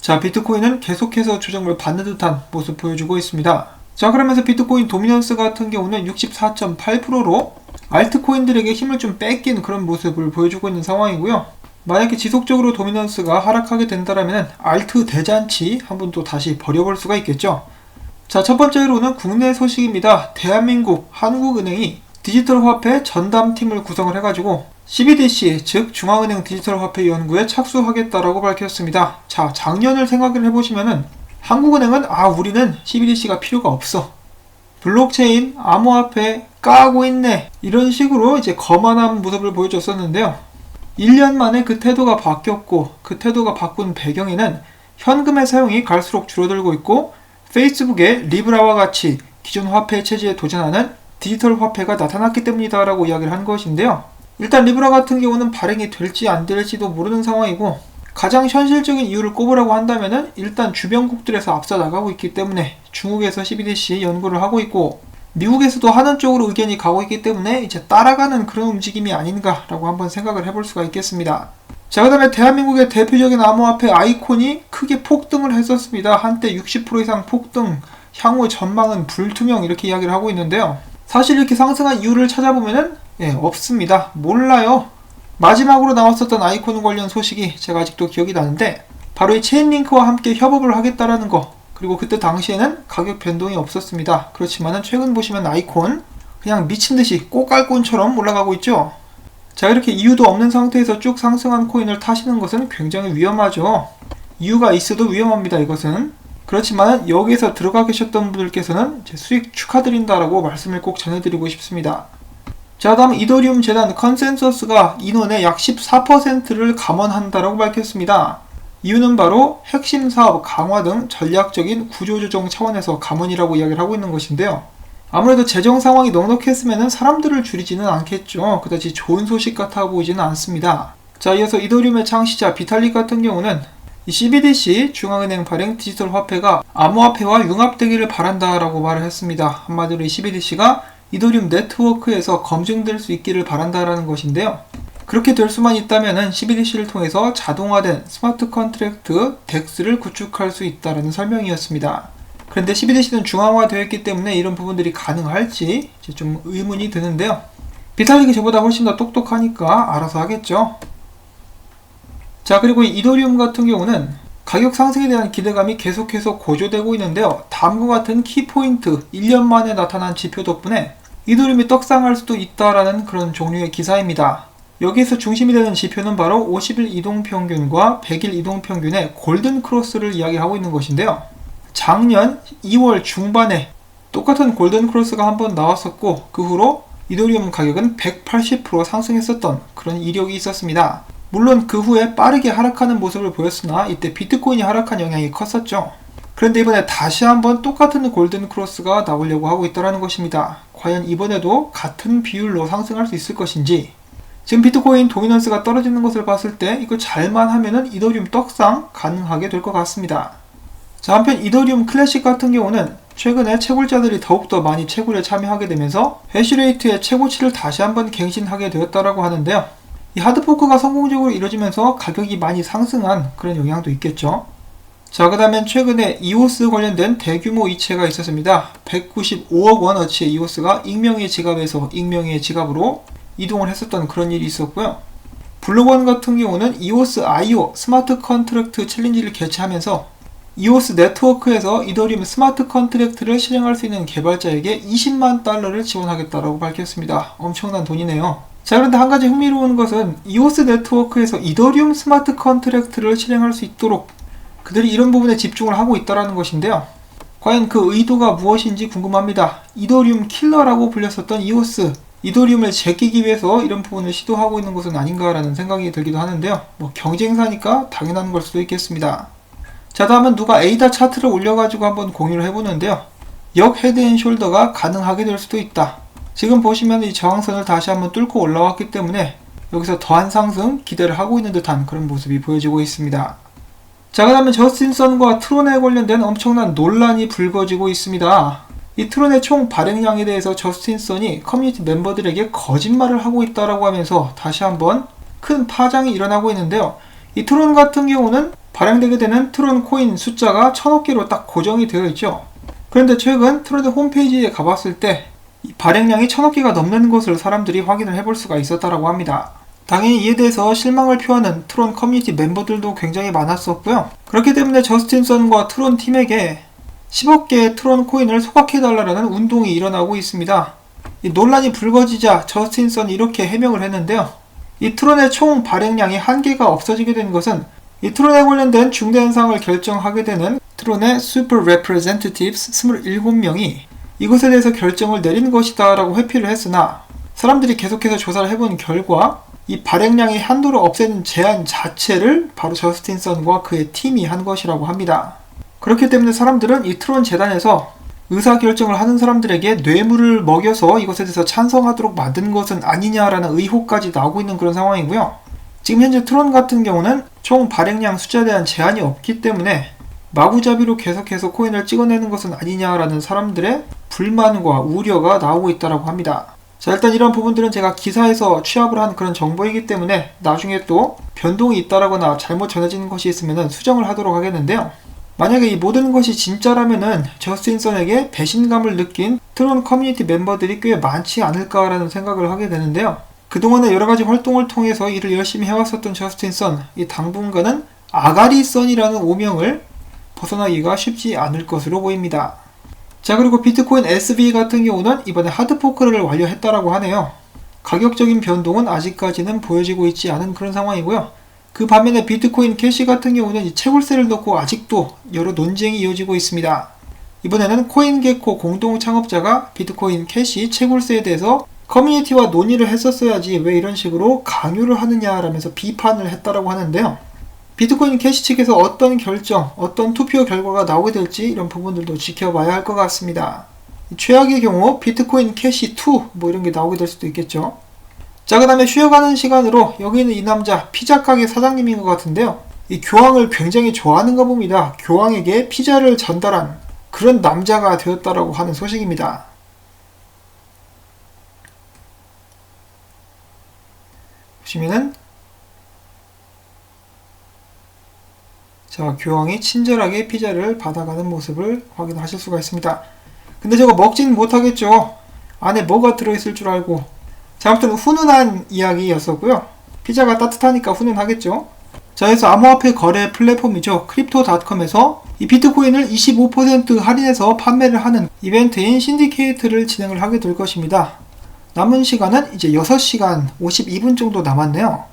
자, 비트코인은 계속해서 조정을 받는 듯한 모습 보여주고 있습니다. 자, 그러면서 비트코인 도미넌스 같은 경우는 64.8%로 알트코인들에게 힘을 좀 뺏긴 그런 모습을 보여주고 있는 상황이고요. 만약에 지속적으로 도미넌스가 하락하게 된다면 알트 대잔치 한번 또 다시 벌여볼 수가 있겠죠. 자, 첫 번째로는 국내 소식입니다. 대한민국 한국은행이 디지털 화폐 전담팀을 구성을 해가지고 CBDC, 즉 중앙은행 디지털 화폐 연구에 착수하겠다라고 밝혔습니다. 자, 작년을 생각을 해보시면은 한국은행은 우리는 CBDC가 필요가 없어, 블록체인, 암호화폐 까고 있네, 이런 식으로 이제 거만한 모습을 보여줬었는데요. 1년 만에 그 태도가 바뀌었고, 그 태도가 바꾼 배경에는 현금의 사용이 갈수록 줄어들고 있고 페이스북의 리브라와 같이 기존 화폐 체제에 도전하는 디지털 화폐가 나타났기 때문이다 라고 이야기를 한 것인데요. 일단 리브라 같은 경우는 발행이 될지 안 될지도 모르는 상황이고, 가장 현실적인 이유를 꼽으라고 한다면은 일단 주변국들에서 앞서 나가고 있기 때문에 중국에서 CBDC 연구를 하고 있고, 미국에서도 하는 쪽으로 의견이 가고 있기 때문에 이제 따라가는 그런 움직임이 아닌가라고 한번 생각을 해볼 수가 있겠습니다. 자, 그 다음에 대한민국의 대표적인 암호화폐 아이콘이 크게 폭등을 했었습니다. 한때 60% 이상 폭등, 향후 전망은 불투명, 이렇게 이야기를 하고 있는데요. 사실 이렇게 상승한 이유를 찾아보면은 없습니다. 몰라요. 마지막으로 나왔었던 아이콘 관련 소식이 제가 아직도 기억이 나는데, 바로 이 체인링크와 함께 협업을 하겠다라는 거, 그리고 그때 당시에는 가격 변동이 없었습니다. 그렇지만은 최근 보시면 아이콘 그냥 미친듯이 꼬깔콘처럼 올라가고 있죠. 자, 이렇게 이유도 없는 상태에서 쭉 상승한 코인을 타시는 것은 굉장히 위험하죠. 이유가 있어도 위험합니다, 이것은. 그렇지만 여기에서 들어가 계셨던 분들께서는 수익 축하드린다라고 말씀을 꼭 전해드리고 싶습니다. 자, 다음 이더리움 재단 컨센서스가 인원의 약 14%를 감원한다라고 밝혔습니다. 이유는 바로 핵심 사업 강화 등 전략적인 구조조정 차원에서 감원이라고 이야기를 하고 있는 것인데요. 아무래도 재정 상황이 넉넉했으면 사람들을 줄이지는 않겠죠. 그다지 좋은 소식 같아 보이지는 않습니다. 자, 이어서 이더리움의 창시자 비탈릭 같은 경우는 이 CBDC 중앙은행 발행 디지털 화폐가 암호화폐와 융합되기를 바란다라고 말을 했습니다. 한마디로 이 CBDC가 이더리움 네트워크에서 검증될 수 있기를 바란다라는 것인데요. 그렇게 될 수만 있다면 CBDC를 통해서 자동화된 스마트 컨트랙트 DEX를 구축할 수 있다는 설명이었습니다. 그런데 CBDC는 중앙화되어 있기 때문에 이런 부분들이 가능할지 좀 의문이 드는데요. 비탈릭이 저보다 훨씬 더 똑똑하니까 알아서 하겠죠. 자, 그리고 이더리움 같은 경우는 가격 상승에 대한 기대감이 계속해서 고조되고 있는데요. 다음과 같은 키포인트, 1년 만에 나타난 지표 덕분에 이더리움이 떡상할 수도 있다라는 그런 종류의 기사입니다. 여기에서 중심이 되는 지표는 바로 50일 이동평균과 100일 이동평균의 골든 크로스를 이야기하고 있는 것인데요. 작년 2월 중반에 똑같은 골든 크로스가 한번 나왔었고, 그 후로 이더리움 가격은 180% 상승했었던 그런 이력이 있었습니다. 물론 그 후에 빠르게 하락하는 모습을 보였으나 이때 비트코인이 하락한 영향이 컸었죠. 그런데 이번에 다시 한번 똑같은 골든 크로스가 나오려고 하고 있다는 것입니다. 과연 이번에도 같은 비율로 상승할 수 있을 것인지. 지금 비트코인 도미넌스가 떨어지는 것을 봤을 때 이거 잘만 하면은 이더리움 떡상 가능하게 될 것 같습니다. 자, 한편 이더리움 클래식 같은 경우는 최근에 채굴자들이 더욱더 많이 채굴에 참여하게 되면서 해시레이트의 최고치를 다시 한번 갱신하게 되었다라고 하는데요. 이 하드포크가 성공적으로 이루어지면서 가격이 많이 상승한 그런 영향도 있겠죠. 자, 그 다음엔 최근에 이오스 관련된 대규모 이체가 있었습니다. 195억 원어치의 이오스가 익명의 지갑에서 익명의 지갑으로 이동을 했었던 그런 일이 있었고요. 블록원 같은 경우는 이오스 IO 스마트 컨트랙트 챌린지를 개최하면서 이오스 네트워크에서 이더리움 스마트 컨트랙트를 실행할 수 있는 개발자에게 20만 달러를 지원하겠다라고 밝혔습니다. 엄청난 돈이네요. 자, 그런데 한 가지 흥미로운 것은 이오스 네트워크에서 이더리움 스마트 컨트랙트를 실행할 수 있도록 그들이 이런 부분에 집중을 하고 있다는 것인데요. 과연 그 의도가 무엇인지 궁금합니다. 이더리움 킬러라고 불렸었던 이오스, 이더리움을 제끼기 위해서 이런 부분을 시도하고 있는 것은 아닌가라는 생각이 들기도 하는데요. 경쟁사니까 당연한 걸 수도 있겠습니다. 자, 다음은 누가 에이다 차트를 올려가지고 한번 공유를 해보는데요. 역 헤드앤숄더가 가능하게 될 수도 있다. 지금 보시면 이 저항선을 다시 한번 뚫고 올라왔기 때문에 여기서 더한 상승 기대를 하고 있는 듯한 그런 모습이 보여지고 있습니다. 자, 그 다음에 저스틴 선과 트론에 관련된 엄청난 논란이 불거지고 있습니다. 이 트론의 총 발행량에 대해서 저스틴 선이 커뮤니티 멤버들에게 거짓말을 하고 있다라고 하면서 다시 한번 큰 파장이 일어나고 있는데요. 이 트론 같은 경우는 발행되게 되는 트론 코인 숫자가 1000억 개로 딱 고정이 되어 있죠. 그런데 최근 트론의 홈페이지에 가봤을 때 이 발행량이 1000억 개가 넘는 것을 사람들이 확인을 해볼 수가 있었다라고 합니다. 당연히 이에 대해서 실망을 표하는 트론 커뮤니티 멤버들도 굉장히 많았었고요. 그렇기 때문에 저스틴 선과 트론 팀에게 10억 개의 트론 코인을 소각해달라는 운동이 일어나고 있습니다. 이 논란이 불거지자 저스틴 선이 이렇게 해명을 했는데요. 이 트론의 총 발행량이 한계가 없어지게 된 것은 이 트론에 관련된 중대한 사항을 결정하게 되는 트론의 Super Representatives 27명이 이것에 대해서 결정을 내린 것이다 라고 회피를 했으나 사람들이 계속해서 조사를 해본 결과 이 발행량의 한도를 없애는 제안 자체를 바로 저스틴 선과 그의 팀이 한 것이라고 합니다. 그렇기 때문에 사람들은 이 트론 재단에서 의사결정을 하는 사람들에게 뇌물을 먹여서 이것에 대해서 찬성하도록 만든 것은 아니냐라는 의혹까지 나오고 있는 그런 상황이고요. 지금 현재 트론 같은 경우는 총 발행량 숫자에 대한 제한이 없기 때문에 마구잡이로 계속해서 코인을 찍어내는 것은 아니냐라는 사람들의 불만과 우려가 나오고 있다고 합니다. 자, 일단 이런 부분들은 제가 기사에서 취합을 한 그런 정보이기 때문에 나중에 또 변동이 있다라거나 잘못 전해지는 것이 있으면 수정을 하도록 하겠는데요. 만약에 이 모든 것이 진짜라면은 저스틴 선에게 배신감을 느낀 트론 커뮤니티 멤버들이 꽤 많지 않을까라는 생각을 하게 되는데요. 그동안의 여러가지 활동을 통해서 일을 열심히 해왔었던 저스틴 선, 이 당분간은 아가리 선이라는 오명을 벗어나기가 쉽지 않을 것으로 보입니다. 자, 그리고 비트코인 SV 같은 경우는 이번에 하드포크를 완료했다라고 하네요. 가격적인 변동은 아직까지는 보여지고 있지 않은 그런 상황이고요. 그 반면에 비트코인 캐시 같은 경우는 이 채굴세를 넣고 아직도 여러 논쟁이 이어지고 있습니다. 이번에는 코인게코 공동 창업자가 비트코인 캐시 채굴세에 대해서 커뮤니티와 논의를 했었어야지 왜 이런 식으로 강요를 하느냐라면서 비판을 했다라고 하는데요. 비트코인 캐시 측에서 어떤 결정, 어떤 투표 결과가 나오게 될지 이런 부분들도 지켜봐야 할 것 같습니다. 최악의 경우 비트코인 캐시 2 뭐 이런 게 나오게 될 수도 있겠죠. 자, 그 다음에 쉬어가는 시간으로 여기 있는 이 남자 피자 가게 사장님인 것 같은데요. 이 교황을 굉장히 좋아하는가 봅니다. 교황에게 피자를 전달한 그런 남자가 되었다라고 하는 소식입니다. 보시면은 자, 교황이 친절하게 피자를 받아가는 모습을 확인하실 수가 있습니다. 근데 저거 먹진 못하겠죠. 안에 뭐가 들어있을 줄 알고. 자, 아무튼 훈훈한 이야기였었고요. 피자가 따뜻하니까 훈훈하겠죠. 자, 그래서 암호화폐 거래 플랫폼이죠. 크립토닷컴에서 이 비트코인을 25% 할인해서 판매를 하는 이벤트인 신디케이트를 진행을 하게 될 것입니다. 남은 시간은 이제 6시간 52분 정도 남았네요.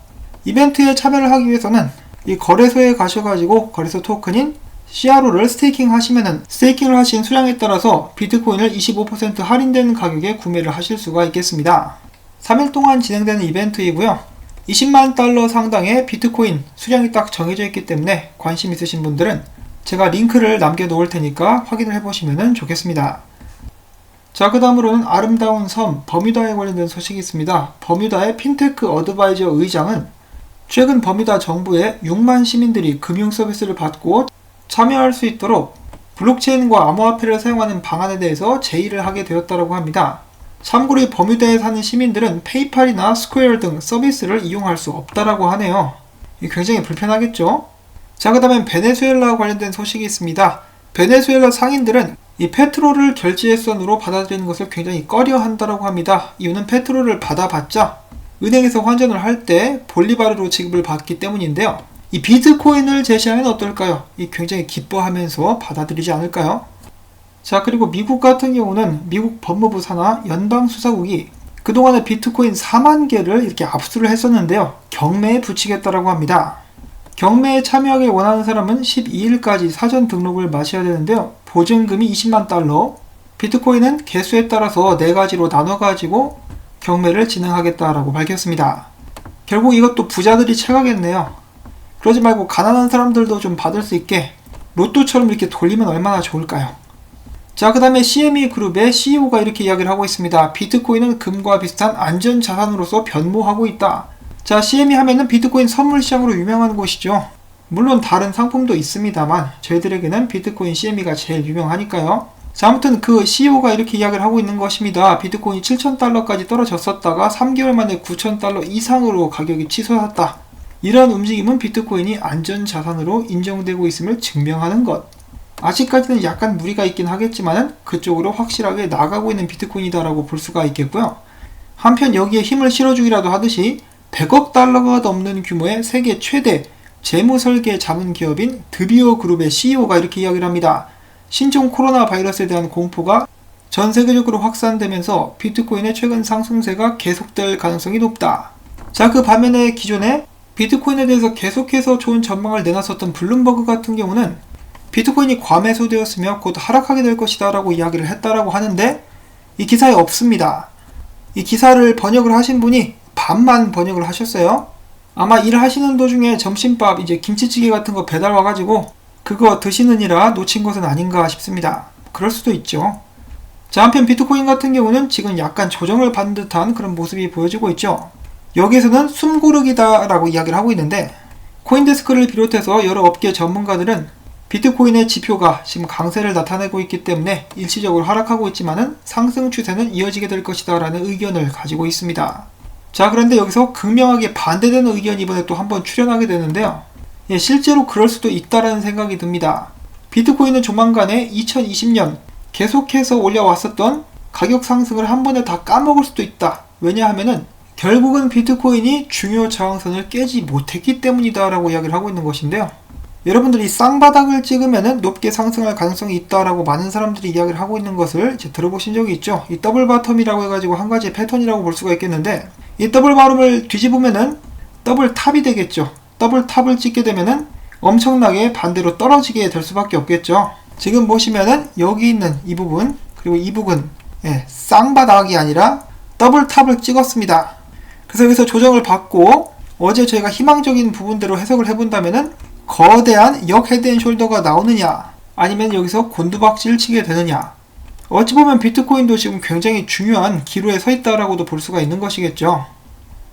이벤트에 참여를 하기 위해서는 이 거래소에 가셔가지고 거래소 토큰인 CRO를 스테이킹 하시면은 스테이킹을 하신 수량에 따라서 비트코인을 25% 할인되는 가격에 구매를 하실 수가 있겠습니다. 3일 동안 진행되는 이벤트이고요. 20만 달러 상당의 비트코인 수량이 딱 정해져 있기 때문에 관심 있으신 분들은 제가 링크를 남겨 놓을 테니까 확인을 해보시면 좋겠습니다. 자, 그 다음으로는 아름다운 섬 버뮤다에 관련된 소식이 있습니다. 버뮤다의 핀테크 어드바이저 의장은 최근 버뮤다 정부에 6만 시민들이 금융 서비스를 받고 참여할 수 있도록 블록체인과 암호화폐를 사용하는 방안에 대해서 제의를 하게 되었다고 합니다. 참고로 이 버뮤다에 사는 시민들은 페이팔이나 스퀘어 등 서비스를 이용할 수 없다라고 하네요. 이게 굉장히 불편하겠죠? 자, 그 다음엔 베네수엘라와 관련된 소식이 있습니다. 베네수엘라 상인들은 이 페트롤을 결제선으로 받아들이는 것을 굉장히 꺼려 한다라고 합니다. 이유는 페트롤을 받아봤자 은행에서 환전을 할 때 볼리바르로 지급을 받기 때문인데요. 이 비트코인을 제시하면 어떨까요? 이 굉장히 기뻐하면서 받아들이지 않을까요? 자, 그리고 미국 같은 경우는 미국 법무부 산하 연방수사국이 그동안에 비트코인 4만 개를 이렇게 압수를 했었는데요. 경매에 붙이겠다라고 합니다. 경매에 참여하기 원하는 사람은 12일까지 사전 등록을 마쳐야 되는데요. 보증금이 20만 달러, 비트코인은 개수에 따라서 4가지로 나눠가지고 경매를 진행하겠다라고 밝혔습니다. 결국 이것도 부자들이 채가겠네요. 그러지 말고 가난한 사람들도 좀 받을 수 있게 로또처럼 이렇게 돌리면 얼마나 좋을까요? 자, 그 다음에 CME 그룹의 CEO가 이렇게 이야기를 하고 있습니다. 비트코인은 금과 비슷한 안전자산으로서 변모하고 있다. 자, CME 하면은 비트코인 선물 시장으로 유명한 곳이죠. 물론 다른 상품도 있습니다만 저희들에게는 비트코인 CME가 제일 유명하니까요. 자, 아무튼 그 CEO가 이렇게 이야기를 하고 있는 것입니다. 비트코인이 7,000달러까지 떨어졌었다가 3개월 만에 9,000달러 이상으로 가격이 치솟았다. 이러한 움직임은 비트코인이 안전자산으로 인정되고 있음을 증명하는 것. 아직까지는 약간 무리가 있긴 하겠지만 그쪽으로 확실하게 나가고 있는 비트코인이다라고 볼 수가 있겠고요. 한편 여기에 힘을 실어주기라도 하듯이 100억 달러가 넘는 규모의 세계 최대 재무설계 자문 기업인 드비오 그룹의 CEO가 이렇게 이야기를 합니다. 신종 코로나 바이러스에 대한 공포가 전 세계적으로 확산되면서 비트코인의 최근 상승세가 계속될 가능성이 높다. 자, 그 반면에 기존에 비트코인에 대해서 계속해서 좋은 전망을 내놨었던 블룸버그 같은 경우는 비트코인이 과매수되었으며 곧 하락하게 될 것이다 라고 이야기를 했다라고 하는데 이 기사에 없습니다. 이 기사를 번역을 하신 분이 반만 번역을 하셨어요. 아마 일하시는 도중에 점심밥 이제 김치찌개 같은 거 배달 와가지고 그거 드시느니라 놓친 것은 아닌가 싶습니다. 그럴 수도 있죠. 자, 한편 비트코인 같은 경우는 지금 약간 조정을 받은 듯한 그런 모습이 보여지고 있죠. 여기에서는 숨고르기다 라고 이야기를 하고 있는데 코인데스크를 비롯해서 여러 업계 전문가들은 비트코인의 지표가 지금 강세를 나타내고 있기 때문에 일시적으로 하락하고 있지만은 상승 추세는 이어지게 될 것이다 라는 의견을 가지고 있습니다. 자, 그런데 여기서 극명하게 반대되는 의견이 이번에 또 한번 출현하게 되는데요. 실제로 그럴 수도 있다라는 생각이 듭니다. 비트코인은 조만간에 2020년 계속해서 올려왔었던 가격 상승을 한 번에 다 까먹을 수도 있다. 왜냐하면은 결국은 비트코인이 중요 저항선을 깨지 못했기 때문이다 라고 이야기를 하고 있는 것인데요. 여러분들이 쌍바닥을 찍으면은 높게 상승할 가능성이 있다라고 많은 사람들이 이야기를 하고 있는 것을 이제 들어보신 적이 있죠. 이 더블 바텀이라고 해가지고 한 가지의 패턴이라고 볼 수가 있겠는데 이 더블 바텀을 뒤집으면은 더블 탑이 되겠죠. 더블 탑을 찍게 되면은 엄청나게 반대로 떨어지게 될 수밖에 없겠죠. 지금 보시면은 여기 있는 이 부분 그리고 이 부분 쌍바닥이 아니라 더블 탑을 찍었습니다. 그래서 여기서 조정을 받고 어제 저희가 희망적인 부분대로 해석을 해본다면은 거대한 역 헤드앤숄더가 나오느냐 아니면 여기서 곤두박질 치게 되느냐. 어찌 보면 비트코인도 지금 굉장히 중요한 기로에 서 있다라고도 볼 수가 있는 것이겠죠.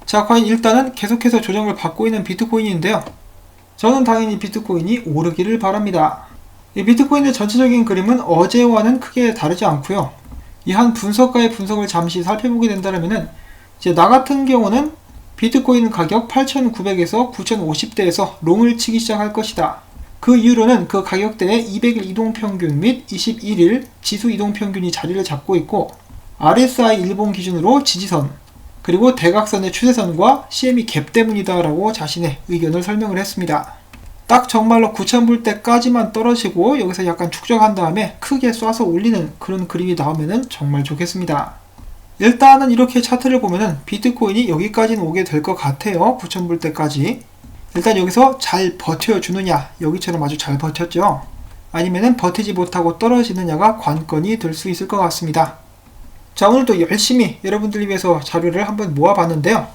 자, 과연 일단은 계속해서 조정을 받고 있는 비트코인인데요. 저는 당연히 비트코인이 오르기를 바랍니다. 이 비트코인의 전체적인 그림은 어제와는 크게 다르지 않고요. 이 한 분석가의 분석을 잠시 살펴보게 된다면은 이제 나 같은 경우는 비트코인 가격 8,900에서 9,050대에서 롱을 치기 시작할 것이다. 그 이후로는 그 가격대에 200일 이동평균 및 21일 지수 이동평균이 자리를 잡고 있고 RSI 일본 기준으로 지지선 그리고 대각선의 추세선과 CME 갭 때문이다 라고 자신의 의견을 설명을 했습니다. 딱 정말로 9,000불 때까지만 떨어지고 여기서 약간 축적한 다음에 크게 쏴서 올리는 그런 그림이 나오면 정말 좋겠습니다. 일단은 이렇게 차트를 보면은 비트코인이 여기까지는 오게 될 것 같아요. 9,000불 때까지. 일단 여기서 잘 버텨주느냐, 여기처럼 아주 잘 버텼죠. 아니면은 버티지 못하고 떨어지느냐가 관건이 될 수 있을 것 같습니다. 자, 오늘도 열심히 여러분들 위해서 자료를 한번 모아봤는데요.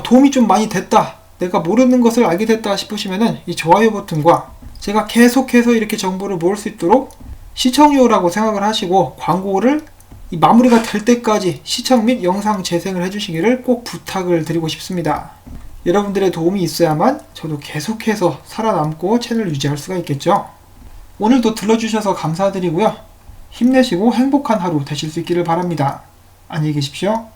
도움이 좀 많이 됐다, 내가 모르는 것을 알게 됐다 싶으시면은 이 좋아요 버튼과 제가 계속해서 이렇게 정보를 모을 수 있도록 시청료라고 생각을 하시고 광고를 이 마무리가 될 때까지 시청 및 영상 재생을 해주시기를 꼭 부탁을 드리고 싶습니다. 여러분들의 도움이 있어야만 저도 계속해서 살아남고 채널을 유지할 수가 있겠죠. 오늘도 들러주셔서 감사드리고요. 힘내시고 행복한 하루 되실 수 있기를 바랍니다. 안녕히 계십시오.